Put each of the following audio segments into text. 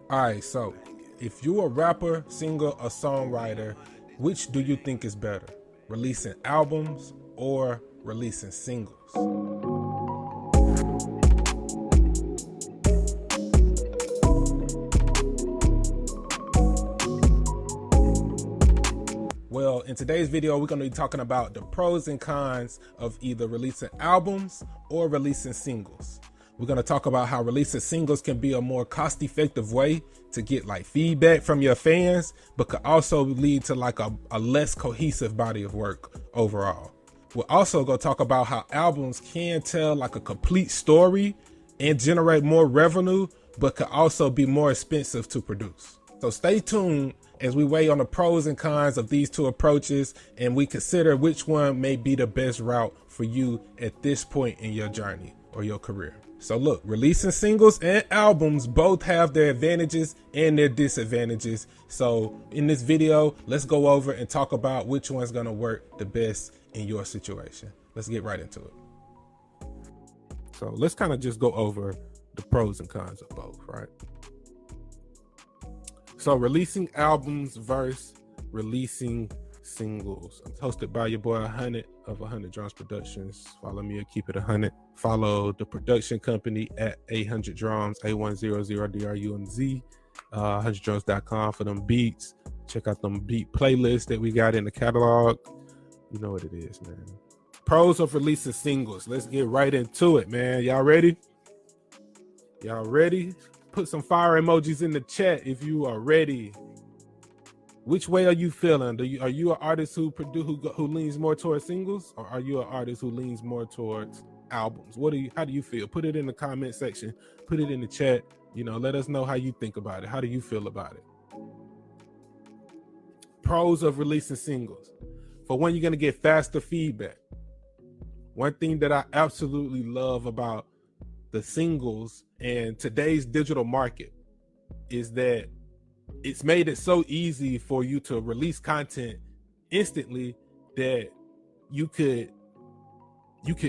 All right, so if you're a rapper, singer, or songwriter, which do you think is better? Releasing albums or releasing singles? Well, in today's video, we're going to be talking about the pros and cons of either releasing albums or releasing singles. We're going to talk about how releasing singles can be a more cost-effective way to get like feedback from your fans, but could also lead to like a less cohesive body of work overall. We're also going to talk about how albums can tell like a complete story and generate more revenue, but could also be more expensive to produce. So stay tuned as we weigh on the pros and cons of these two approaches, and we consider which one may be the best route for you at this point in your journey or your career. So look, releasing singles and albums both have their advantages and their disadvantages. So in this video, let's go over and talk about which one's gonna work the best in your situation. Let's get right into it. So let's kind of just go over the pros and cons of both, right? So releasing albums versus releasing singles. I'm hosted by your boy 100 of 100 Drums Productions. Follow me at Keep It 100. Follow the production company at 800 Drums, A100DRUMZ, 100drums.com for them beats. Check out them beat playlists that we got in the catalog. You know what it is, man. Pros of releasing singles. Let's get right into it, man. Y'all ready? Y'all ready? Put some fire emojis in the chat if you are ready. Which way are you feeling? Are you an artist who leans more towards singles, or are you an artist who leans more towards albums? How do you feel? Put it in the comment section. Put it in the chat. You know, let us know how you think about it. How do you feel about it? Pros of releasing singles. For one, you're gonna get faster feedback. One thing that I absolutely love about the singles and today's digital market is that it's made it so easy for you to release content instantly that you could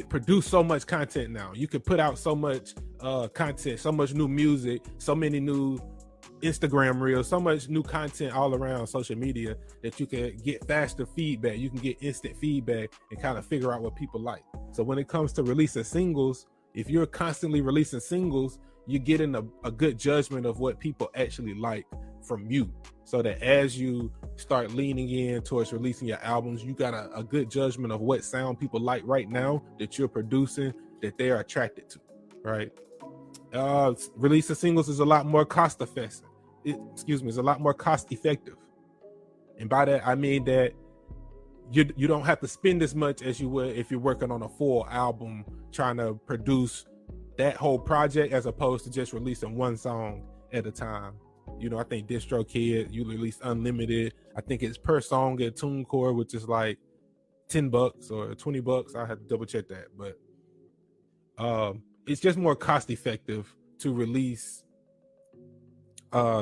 produce so much content now. You could put out so much content, so much new music, so many new Instagram reels, so much new content all around social media that you can get faster feedback. You can get instant feedback and kind of figure out what people like. So when it comes to releasing singles, if you're constantly releasing singles, you're getting a good judgment of what people actually like from you, so that as you start leaning in towards releasing your albums, you got a good judgment of what sound people like right now that you're producing, that they are attracted to, right? Releasing singles is a lot more cost effective. It's a lot more cost effective. And by that, I mean that you don't have to spend as much as you would if you're working on a full album trying to produce that whole project, as opposed to just releasing one song at a time. You know, I think DistroKid, you release unlimited. I think it's per song at TuneCore, which is like $10 or $20. I have to double check that, but it's just more cost effective to release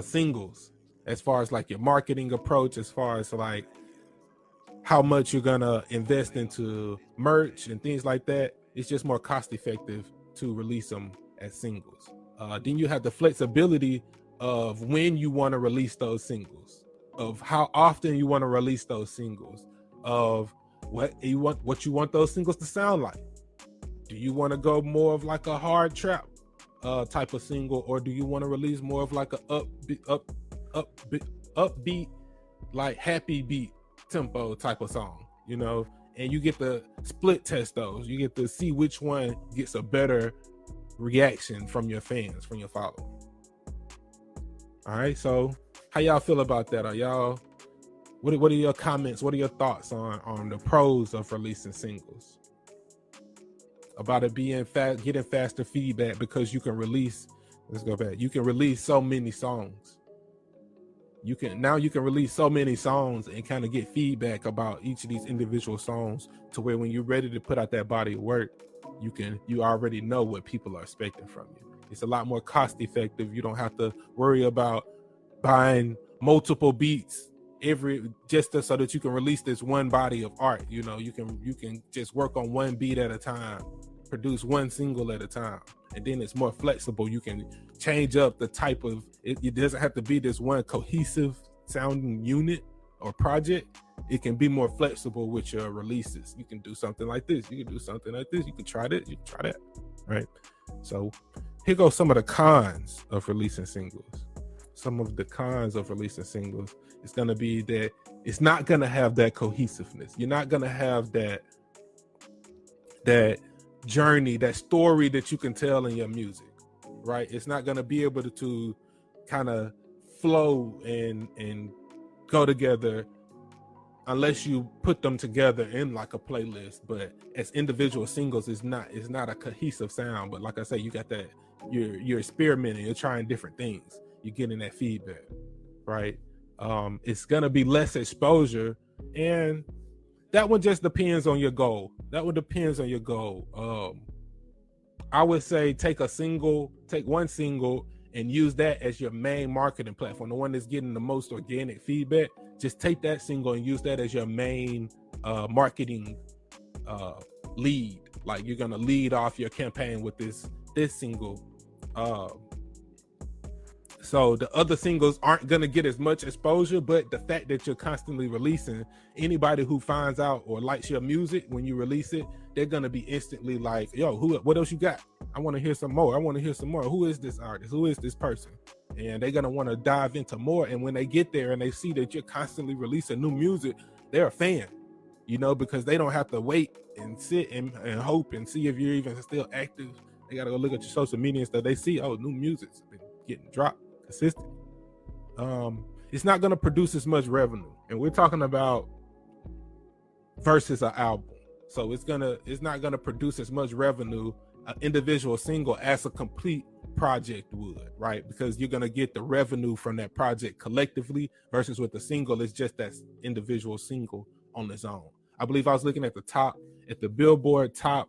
singles, as far as like your marketing approach, as far as like how much you're gonna invest into merch and things like that. It's just more cost effective to release them as singles. Then you have the flexibility of when you want to release those singles, of how often you want to release those singles, of what you want those singles to sound like. Do you want to go more of like a hard trap type of single, or do you want to release more of like a upbeat, like happy beat tempo type of song, you know? And you get to split test those. You get to see which one gets a better reaction from your fans, from your followers. All right, so how y'all feel about that? Are y'all, what are your comments? What are your thoughts on the pros of releasing singles? About it being getting faster feedback because you can release, you can release so many songs. You can release so many songs and kind of get feedback about each of these individual songs, to where when you're ready to put out that body of work, you already know what people are expecting from you. It's a lot more cost effective. You don't have to worry about buying multiple beats so that you can release this one body of art. You know, you can just work on one beat at a time, produce one single at a time, and then it's more flexible. You can change up the type of it doesn't have to be this one cohesive sounding unit or project. It can be more flexible with your releases. You can do something like this, you can do something like this, you can try this, you can try that, right? So here goes some of the cons of releasing singles. Some of the cons of releasing singles is going to be that it's not going to have that cohesiveness. You're not going to have that journey, that story that you can tell in your music, right? It's not going to be able to kind of flow and go together unless you put them together in like a playlist. But as individual singles, it's not a cohesive sound. But like I say, you got that, you're experimenting, you're trying different things, you're getting that feedback, right? It's gonna be less exposure, and that one just depends on your goal. That one depends on your goal. I would say take one single and use that as your main marketing platform, the one that's getting the most organic feedback. Just take that single and use that as your main marketing lead. Like, you're gonna lead off your campaign with this single. So the other singles aren't gonna get as much exposure, but the fact that you're constantly releasing, anybody who finds out or likes your music when you release it, they're gonna be instantly like, yo, what else you got? I want to hear some more. Who is this artist? Who is this person? And they're gonna want to dive into more. And when they get there and they see that you're constantly releasing new music, they're a fan, because they don't have to wait and sit and hope and see if you're even still active. They gotta go look at your social media and stuff. They see, oh, new music's been getting dropped consistently. It's not gonna produce as much revenue, and we're talking about versus an album. So it's not gonna produce as much revenue, an individual single, as a complete project would, right? Because you're gonna get the revenue from that project collectively, versus with the single, it's just that individual single on its own. I believe I was looking at the Billboard top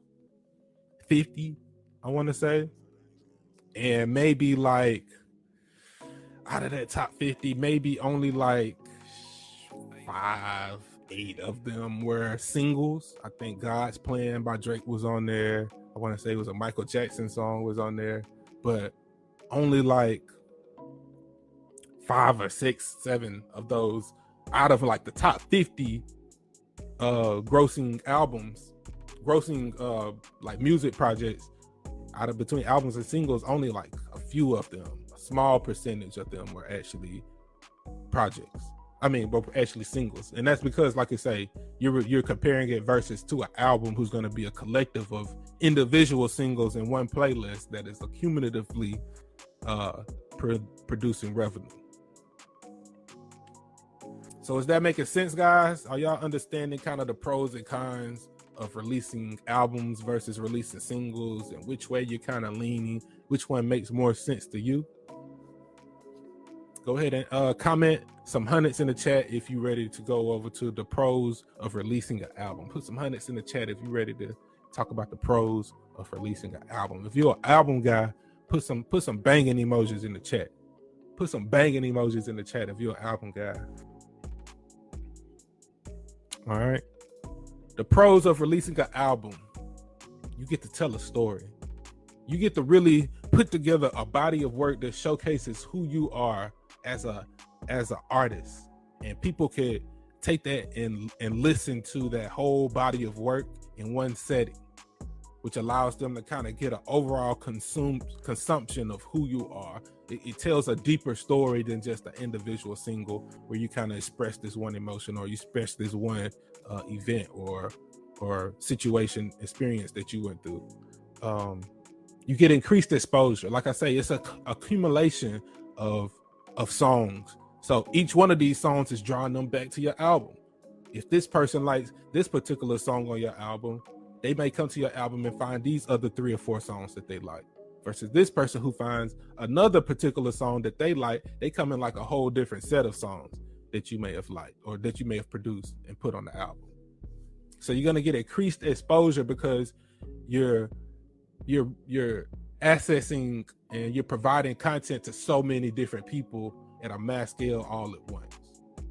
50, I want to say, and maybe like out of that top 50, maybe only like 5-8 of them were singles. I think God's Plan by Drake was on there. I want to say it was a Michael Jackson song was on there, but only like 5 or 6, 7 of those out of like the top 50 grossing like music projects, out of between albums and singles, only like a few of them, a small percentage of them were actually actually singles. And that's because, like I say, you're comparing it versus to an album who's going to be a collective of individual singles in one playlist that is accumulatively producing revenue. So is that making sense, guys? Are y'all understanding kind of the pros and cons of releasing albums versus releasing singles, and which way you're kind of leaning, which one makes more sense to you? Go ahead and comment some hundreds in the chat if you're ready to go over to the pros of releasing an album. Put some hundreds in the chat if you're ready to talk about the pros of releasing an album. If you're an album guy, put some banging emojis in the chat. Put some banging emojis in the chat if you're an album guy. All right. The pros of releasing an album: you get to tell a story. You get to really put together a body of work that showcases who you are as an artist, and people could take that and listen to that whole body of work in one setting, which allows them to kind of get an overall consumption of who you are. It tells a deeper story than just an individual single where you kind of express this one emotion, or you express this one event or situation, experience that you went through. You get increased exposure. Like I say, it's a accumulation of songs. So each one of these songs is drawing them back to your album. If this person likes this particular song on your album, they may come to your album and find these other 3 or 4 songs that they like. Versus this person who finds another particular song that they like, they come in like a whole different set of songs that you may have liked or that you may have produced and put on the album. So you're gonna get increased exposure because you're accessing and you're providing content to so many different people at a mass scale all at once.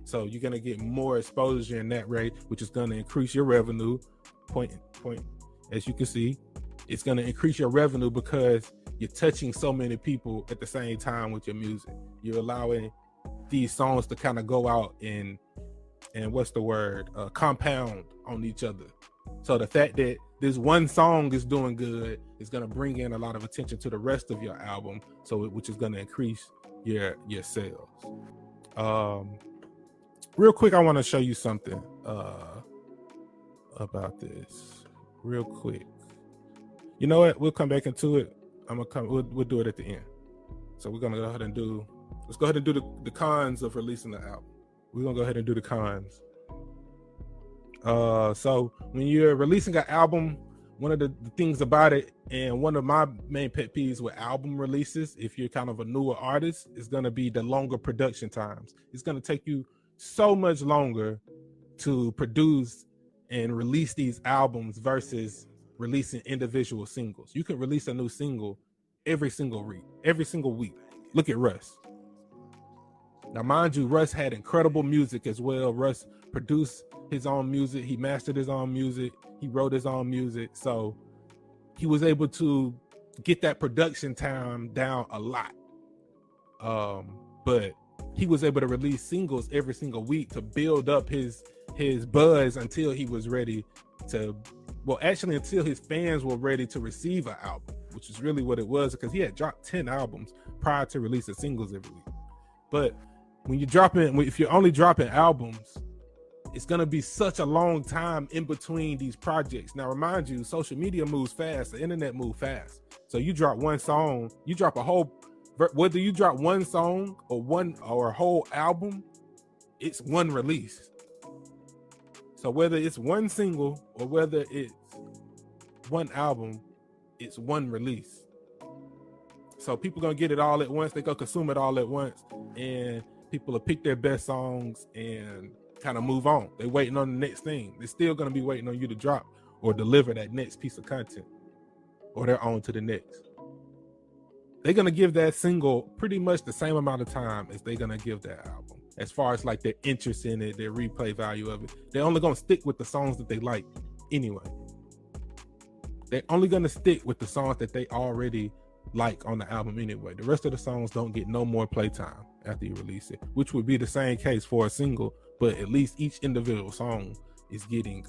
So you're gonna get more exposure in that rate, which is gonna increase your revenue. Point, as you can see, It's going to increase your revenue because you're touching so many people at the same time with your music. You're allowing these songs to kind of go out and what's the word, compound on each other. So the fact that this one song is doing good is going to bring in a lot of attention to the rest of your album, which is going to increase your sales. Real quick, I want to show you something about this real quick. You know what? We'll come back into it. We'll do it at the end. So we're gonna go ahead and do the cons of releasing the album. We're gonna go ahead and do the cons. So when you're releasing an album, one of the things about it, and one of my main pet peeves with album releases, if you're kind of a newer artist, is gonna be the longer production times. It's gonna take you so much longer to produce and release these albums versus releasing individual singles. You can release a new single every single week. Look at Russ. Now, mind you, Russ had incredible music as well. Russ produced his own music. He mastered his own music. He wrote his own music. So he was able to get that production time down a lot. But he was able to release singles every single week to build up his buzz until he was ready to, until his fans were ready to receive an album, which is really what it was, because he had dropped 10 albums prior to releasing singles every week. But if you're only dropping albums, it's going to be such a long time in between these projects. Now, remind you, social media moves fast, the internet moves fast. So you drop one song, you drop whether you drop one song or a whole album, it's one release. So whether it's one single or whether it's one album, it's one release. So people gonna get it all at once. They go consume it all at once, and people will pick their best songs and kind of move on. They're waiting on the next thing. They're still gonna be waiting on you to drop or deliver that next piece of content, or they're on to the next. They're gonna give that single pretty much the same amount of time as they're gonna give that album, as far as like their interest in it, their replay value of it. They're only gonna stick with the songs that they like anyway. They're only gonna stick with the songs that they already like on the album anyway. The rest of the songs don't get no more playtime after you release it, which would be the same case for a single, but at least each individual song is getting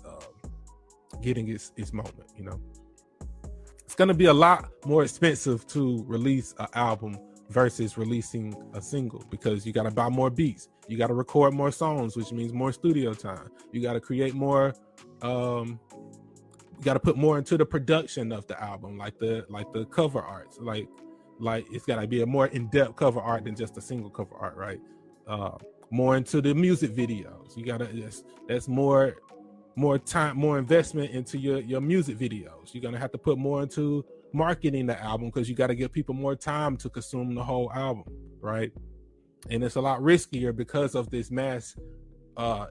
its moment, you know. It's going to be a lot more expensive to release an album versus releasing a single, because you got to buy more beats, you got to record more songs, which means more studio time, you got to create more, you got to put more into the production of the album, like the cover arts, like it's got to be a more in-depth cover art than just a single cover art, right? More into the music videos, you got to, that's more time, more investment into your music videos. You're gonna have to put more into marketing the album, because you got to give people more time to consume the whole album, right? And it's a lot riskier because of this mass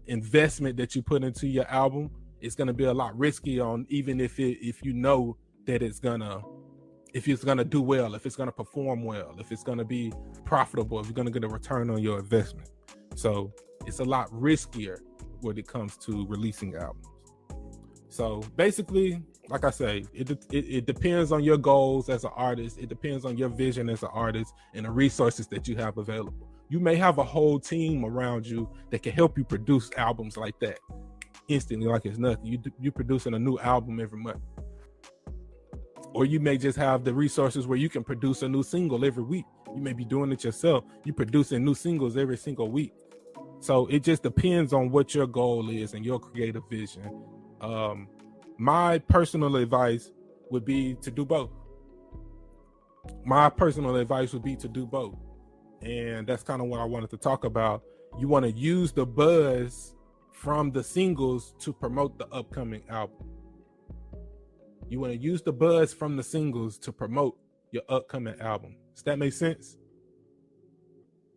investment that you put into your album. It's gonna be a lot risky on, even if you know that if it's gonna do well, if it's gonna perform well, if it's gonna be profitable, if you're gonna get a return on your investment. So it's a lot riskier when it comes to releasing albums. So basically, like I say, it depends on your goals as an artist. It depends on your vision as an artist and the resources that you have available. You may have a whole team around you that can help you produce albums like that instantly, like it's nothing. You producing a new album every month. Or you may just have the resources where you can produce a new single every week. You may be doing it yourself. You're producing new singles every single week. So it just depends on what your goal is and your creative vision. My personal advice would be to do both. And that's kind of what I wanted to talk about. You want to use the buzz from the singles to promote the upcoming album. You want to use the buzz from the singles to promote your upcoming album. Does that make sense?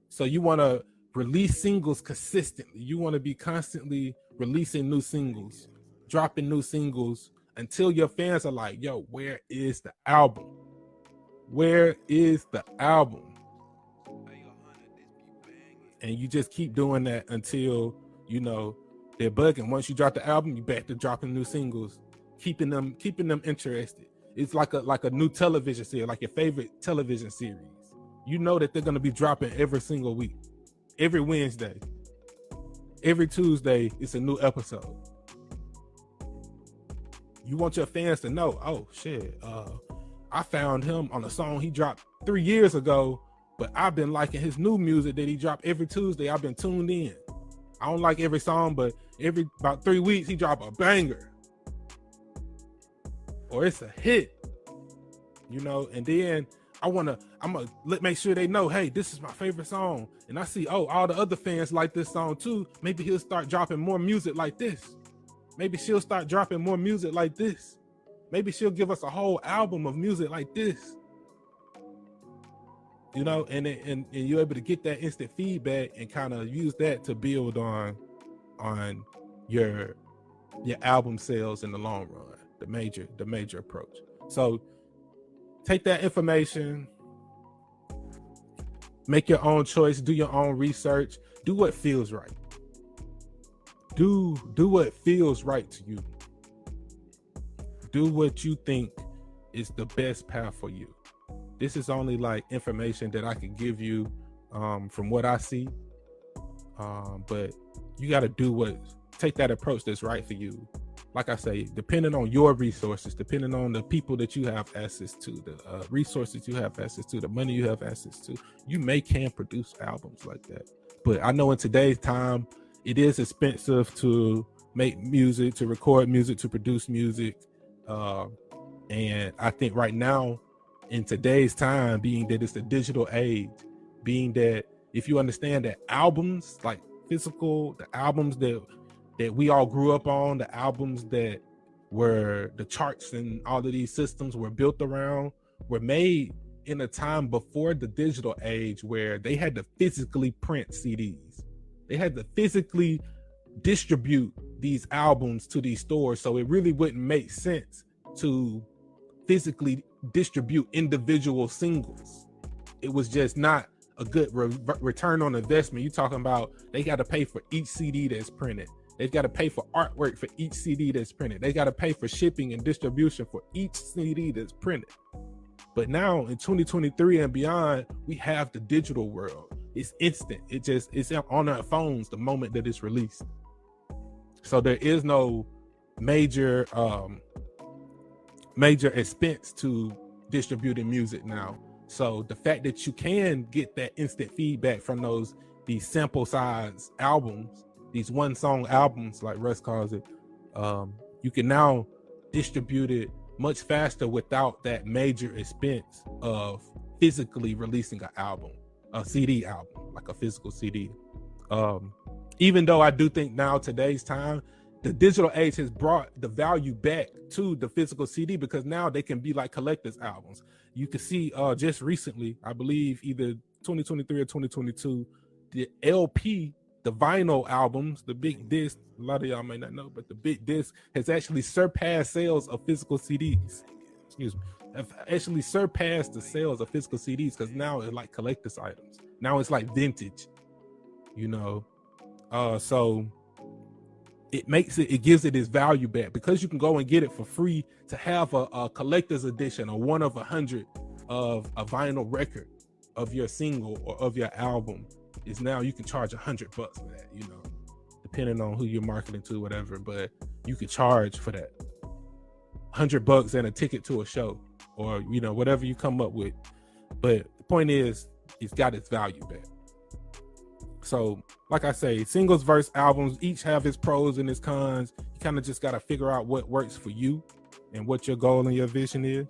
So you want to release singles consistently. You want to be constantly releasing new singles, dropping new singles until your fans are like, yo, where is the album? Where is the album? And you just keep doing that until, you know, they're bugging. Once you drop the album, you back to dropping new singles, keeping them interested. it's like a new television series, like your favorite television series. You know that they're going to be dropping every single week, every Wednesday, every Tuesday. It's a new episode. You want your fans to know, oh shit, I found him on a song he dropped 3 years ago, but I've been liking his new music that he dropped every Tuesday. I've been tuned in. I don't like every song, but about 3 weeks he drop a banger, or it's a hit, you know. And then I'm gonna make sure they know, hey, this is my favorite song. And I see, oh, all the other fans like this song too. Maybe he'll start dropping more music like this. Maybe she'll start dropping more music like this. Maybe she'll give us a whole album of music like this. You know, and you're able to get that instant feedback and kind of use that to build on your album sales in the long run, the major approach. So take that information, make your own choice, do your own research, do what feels right. Do what feels right to you. Do what you think is the best path for you. This is only like information that I can give you from what I see. But you got to take that approach that's right for you. Like I say, depending on your resources, depending on the people that you have access to, the resources you have access to, the money you have access to, you can produce albums like that. But I know in today's time, it is expensive to make music, to record music, to produce music. And I think right now, in today's time, being that it's the digital age, being that if you understand that albums, like physical, the albums that we all grew up on, the albums that were the charts and all of these systems were built around, were made in a time before the digital age where they had to physically print CDs. They had to physically distribute these albums to these stores. So it really wouldn't make sense to physically distribute individual singles. It was just not a good return on investment. You're talking about they got to pay for each CD that's printed. They've got to pay for artwork for each CD that's printed. They got to pay for shipping and distribution for each CD that's printed. But now in 2023 and beyond, we have the digital world. It's instant. It's on our phones the moment that it's released. So there is no major expense to distributing music now. So the fact that you can get that instant feedback from these sample size albums, these one song albums like Russ calls it, you can now distribute it much faster without that major expense of physically releasing an album, a CD album, like a physical CD. Even though I do think now, today's time, the digital age has brought the value back to the physical CD, because now they can be like collector's albums. You can see just recently, I believe either 2023 or 2022, the LP, the vinyl albums, the big disc, a lot of y'all may not know, but the big disc has actually surpassed sales of physical CDs. Have actually surpassed the sales of physical CDs, because now it's like collector's items. Now it's like vintage, you know. So it gives it its value back, because you can go and get it for free. To have a collector's edition, a 1 of 100 of a vinyl record of your single or of your album, is now you can charge $100 for that, you know, depending on who you're marketing to, whatever. But you could charge for that $100 and a ticket to a show, or, you know, whatever you come up with. But the point is, it's got its value back. So like I say, singles versus albums each have its pros and its cons. You kind of just got to figure out what works for you and what your goal and your vision is.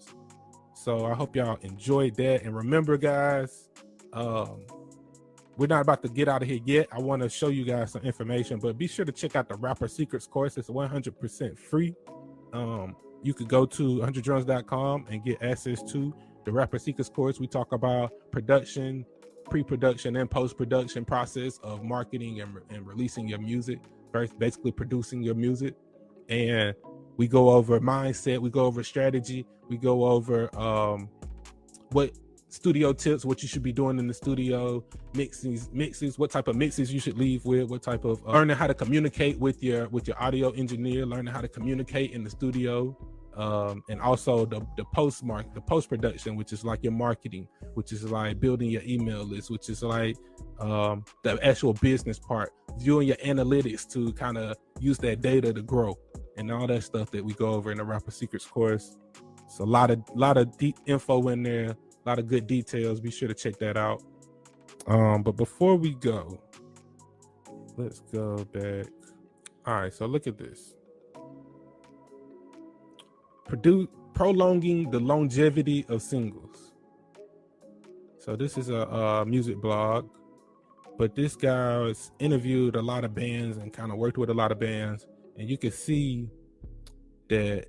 So I hope y'all enjoyed that. And remember, guys, we're not about to get out of here yet. I want to show you guys some information, but be sure to check out the Rapper Secrets course. It's 100% free. You could go to 100drums.com and get access to the Rapper Secrets course. We talk about production, pre-production, and post-production process of marketing and releasing your music, basically producing your music. And we go over mindset, we go over strategy, we go over what studio tips, what you should be doing in the studio, mixes, what type of mixes you should leave with, what type of learning how to communicate with your audio engineer, learning how to communicate in the studio, And also the post production, which is like your marketing, which is like building your email list, which is like the actual business part, viewing your analytics to kind of use that data to grow, and all that stuff that we go over in the Rapper Secrets course. So a lot of deep info in there, a lot of good details. Be sure to check that out. But before we go, let's go back. All right, so look at this. Prolonging the longevity of singles. So this is a music blog, but this guy has interviewed a lot of bands and kind of worked with a lot of bands, and you can see that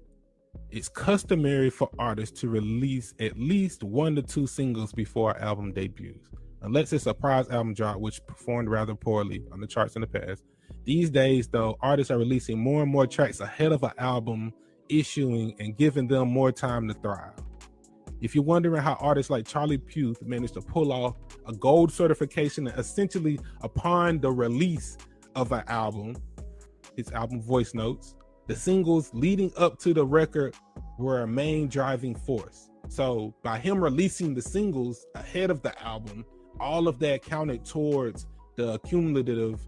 it's customary for artists to release at least 1 to 2 singles before an album debuts, unless it's a surprise album drop, which performed rather poorly on the charts in the past. These days, though, artists are releasing more and more tracks ahead of an album issuing and giving them more time to thrive. If you're wondering how artists like Charlie Puth managed to pull off a gold certification essentially upon the release of an album, his album Voice Notes, the singles leading up to the record were a main driving force. So by him releasing the singles ahead of the album, all of that counted towards the cumulative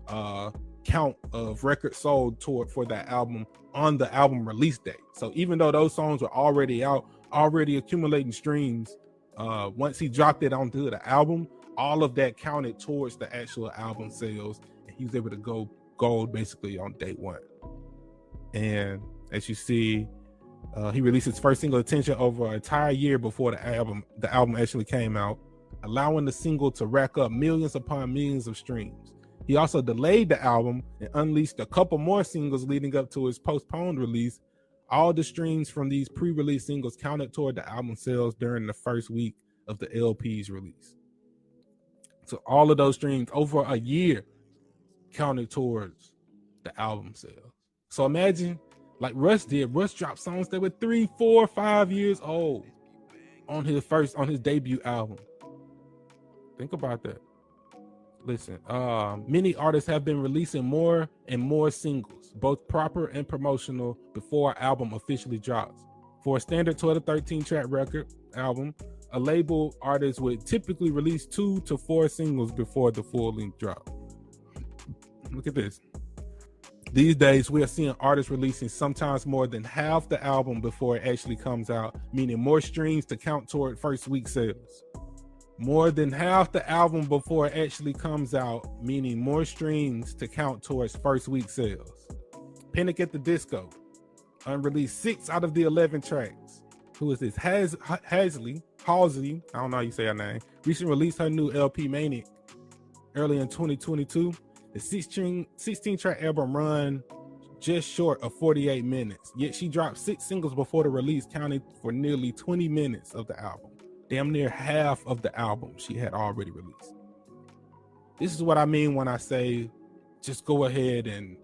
count of records sold for that album on the album release date. So even though those songs were already out, already accumulating streams, once he dropped it onto the album, all of that counted towards the actual album sales, and he was able to go gold basically on day 1. And as you see, he released his first single, Attention, over an entire year before the album actually came out, allowing the single to rack up millions upon millions of streams. He also delayed the album and unleashed a couple more singles leading up to his postponed release. All the streams from these pre-release singles counted toward the album sales during the first week of the LP's release. So all of those streams over a year counted towards the album sales. So imagine, like Russ did. Russ dropped songs that were 3, 4, 5 years old on his debut album. Think about that. Listen, many artists have been releasing more and more singles, both proper and promotional, before an album officially drops. For a standard 12 to 13 track record album, a label artist would typically release 2 to 4 singles before the full length drop. Look at this. These days, we are seeing artists releasing sometimes more than half the album before it actually comes out, meaning more streams to count toward first week sales. More than half the album before it actually comes out, meaning more streams to count towards first week sales. Panic at the Disco unreleased 6 out of the 11 tracks. Who is this? Halsey, I don't know how you say her name, recently released her new LP Manic early in 2022. The 16 track album run just short of 48 minutes, yet she dropped 6 singles before the release, counting for nearly 20 minutes of the album. Damn near half of the album she had already released. This is what I mean when I say just go ahead and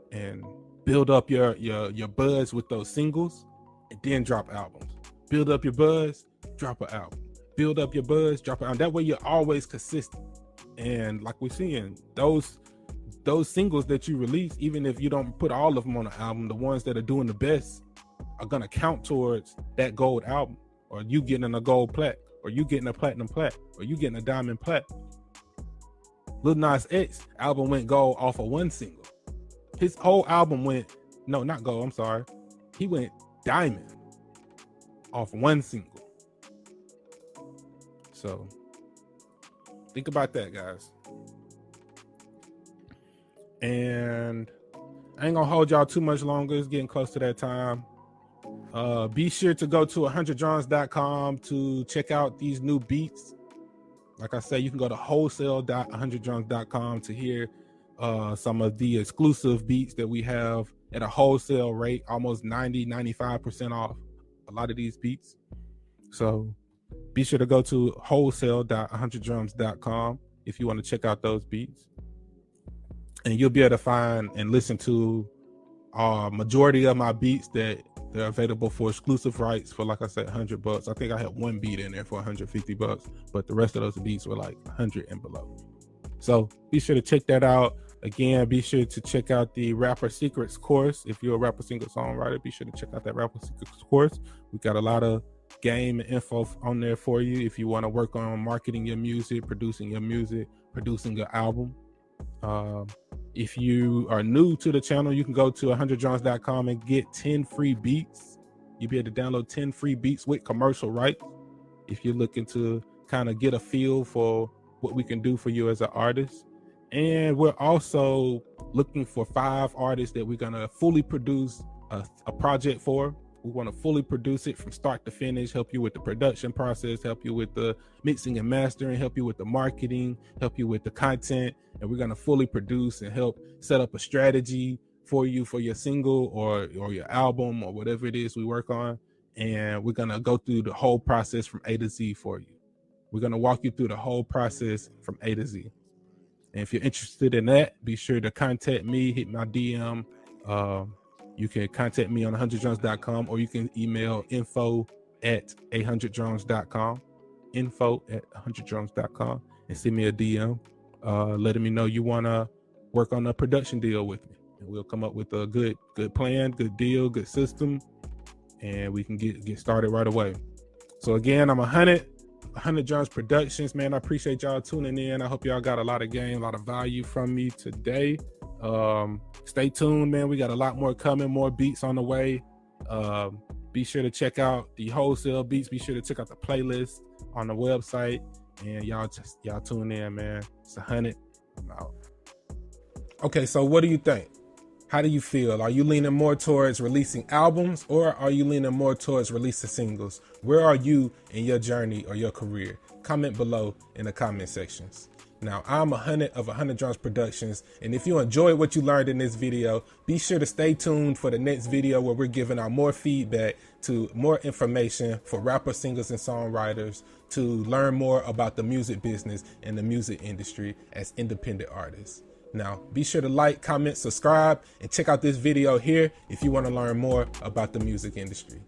build up your buzz with those singles and then drop albums. Build up your buzz, drop an album. Build up your buzz, drop an album. That way you're always consistent. And like we're seeing, those singles that you release, even if you don't put all of them on the album, the ones that are doing the best are gonna count towards that gold album, or you getting a gold plat, or you getting a platinum plat, or you getting a diamond plat. Lil Nas X album went gold off of 1 single. His whole album not gold, I'm sorry. He went diamond off 1 single. So think about that, guys. And I ain't gonna hold y'all too much longer. It's getting close to that time. Be sure to go to 100drums.com to check out these new beats. Like I said, you can go to wholesale.100drums.com to hear some of the exclusive beats that we have at a wholesale rate, almost 95% off a lot of these beats. So be sure to go to wholesale.100drums.com if you want to check out those beats. And you'll be able to find and listen to majority of my beats that they're available for exclusive rights for, like I said, $100. I think I had 1 beat in there for $150, but the rest of those beats were like 100 and below. So be sure to check that out. Again, be sure to check out the Rapper Secrets course. If you're a rapper, singer, songwriter, be sure to check out that Rapper Secrets course. We got a lot of game and info on there for you if you want to work on marketing your music, producing your album. If you are new to the channel, you can go to 100drums.com and get 10 free beats. You'll be able to download 10 free beats with commercial rights if you're looking to kind of get a feel for what we can do for you as an artist. And we're also looking for 5 artists that we're going to fully produce a project for. We want to fully produce it from start to finish, help you with the production process, help you with the mixing and mastering, help you with the marketing, help you with the content. And we're going to fully produce and help set up a strategy for you for your single or your album or whatever it is we work on. And we're going to go through the whole process from A to Z for you. We're going to walk you through the whole process from A to Z. And if you're interested in that, be sure to contact me, hit my DM. You can contact me on 100drums.com, or you can email info@100drums.com, info@100drums.com, and send me a DM, letting me know you want to work on a production deal with me. And we'll come up with a good plan, good deal, good system, and we can get started right away. So again, I'm 100 Drums Productions, man. I appreciate y'all tuning in. I hope y'all got a lot of game, a lot of value from me today. Stay tuned, man. We got a lot more coming, more beats on the way. Be sure to check out the wholesale beats. Be sure to check out the playlist on the website. And y'all tune in, man. It's 100. I'm out. Okay, so what do you think? How do you feel? Are you leaning more towards releasing albums, or are you leaning more towards releasing singles? Where are you in your journey or your career? Comment below in the comment sections. Now, I'm 100 of 100 Drums Productions, and if you enjoyed what you learned in this video, be sure to stay tuned for the next video where we're giving out more feedback to more information for rappers, singers, and songwriters to learn more about the music business and the music industry as independent artists. Now, be sure to like, comment, subscribe, and check out this video here if you want to learn more about the music industry.